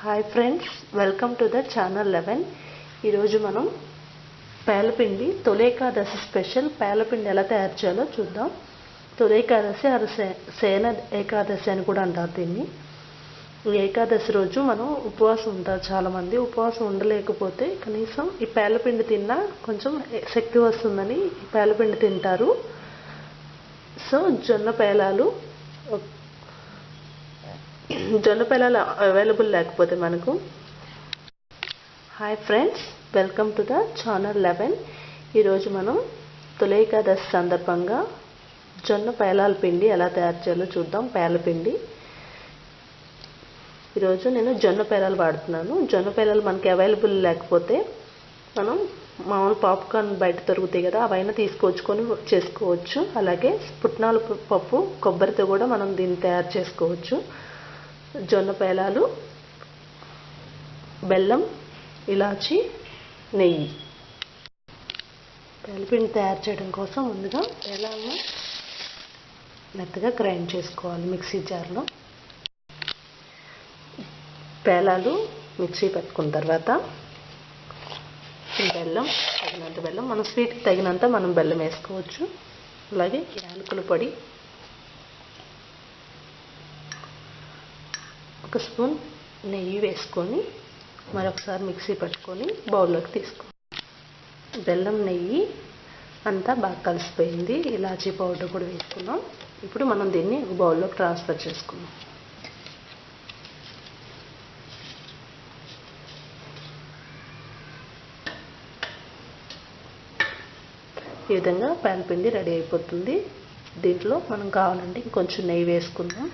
Hi friends, welcome to the channel 11. ఈరోజు మనం పేలపిండి తొలి ఏకాదశి స్పెషల్ పేలపిండి ఎలా తయారు చేయాలో చూద్దాం. తొలి ఏకాదశి సేన ఏకాదశి అని కూడా అంటారు దీన్ని. ఈ ఏకాదశి రోజు మనం ఉపవాసం ఉంటారు చాలామంది. ఉపవాసం ఉండలేకపోతే కనీసం ఈ పేలపిండి తిన్నా కొంచెం శక్తి వస్తుందని ఈ పేలపిండి తింటారు. సో జొన్న పేలాలు అవైలబుల్ లేకపోతే మనకు. Hi friends, welcome to the channel 11. ఈరోజు మనం తొలి ఏకాదశి సందర్భంగా జొన్న పేలాల పిండి ఎలా తయారు చేయాలో చూద్దాం. పేలపిండి ఈరోజు నేను జొన్న పేలాలు వాడుతున్నాను. జొన్న పేలాలు మనకి అవైలబుల్ లేకపోతే మనం మామూలు పాప్కార్న్ బయట దొరుకుతాయి కదా, అవైనా తీసుకొచ్చుకొని చేసుకోవచ్చు. అలాగే పుట్నాల పప్పు కొబ్బరితో కూడా మనం దీన్ని తయారు చేసుకోవచ్చు. జొన్న పేలాలు, బెల్లం, ఇలాచి, నెయ్యి. పేలపిండి తయారు చేయడం కోసం ముందుగా పేలాలను మెత్తగా గ్రైండ్ చేసుకోవాలి మిక్సీ జార్లో. పేలాలు మిక్సీ పెట్టుకున్న తర్వాత బెల్లం, తగినంత బెల్లం, మనం స్వీట్కి తగినంత మనం బెల్లం వేసుకోవచ్చు. అలాగే యాలకుల పొడి, ఒక స్పూన్ నెయ్యి వేసుకొని మరొకసారి మిక్సీ పట్టుకొని బౌల్లోకి తీసుకోవాలి. బెల్లం, నెయ్యి అంతా బాగా కలిసిపోయింది. ఇలాచీ పౌడర్ కూడా వేసుకున్నాం. ఇప్పుడు మనం దీన్ని బౌల్లోకి ట్రాన్స్ఫర్ చేసుకుందాం. ఈ విధంగా పేలపిండి రెడీ అయిపోతుంది. దీంట్లో మనం కావాలంటే ఇంకొంచెం నెయ్యి వేసుకుందాం.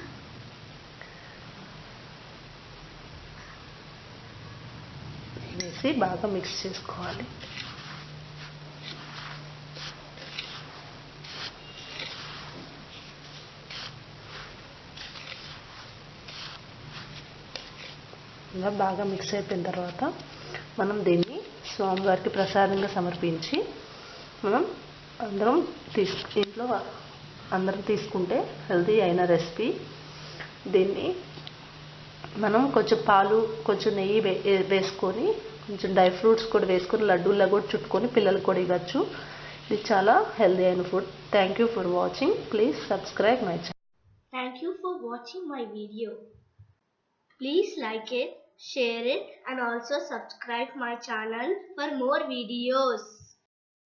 వేసి బాగా మిక్స్ చేసుకోవాలి. ఇలా బాగా మిక్స్ అయిపోయిన తర్వాత మనం దీన్ని స్వామివారికి ప్రసాదంగా సమర్పించి మనం ఇంట్లో అందరం తీసుకుంటే హెల్తీ అయిన రెసిపీ. దీన్ని మనం కొంచెం పాలు, కొంచెం నెయ్యి వేసుకొని, కొంచెం డ్రై ఫ్రూట్స్ కూడా వేసుకొని లడ్డూలా కూడా చుట్టుకొని పిల్లలకు కూడా ఇవ్వచ్చు. ఇది చాలా హెల్తీ అయిన food. Thank you for watching. Please subscribe my channel. Thank you for watching my video. Please like it, share it and also subscribe my channel for more videos.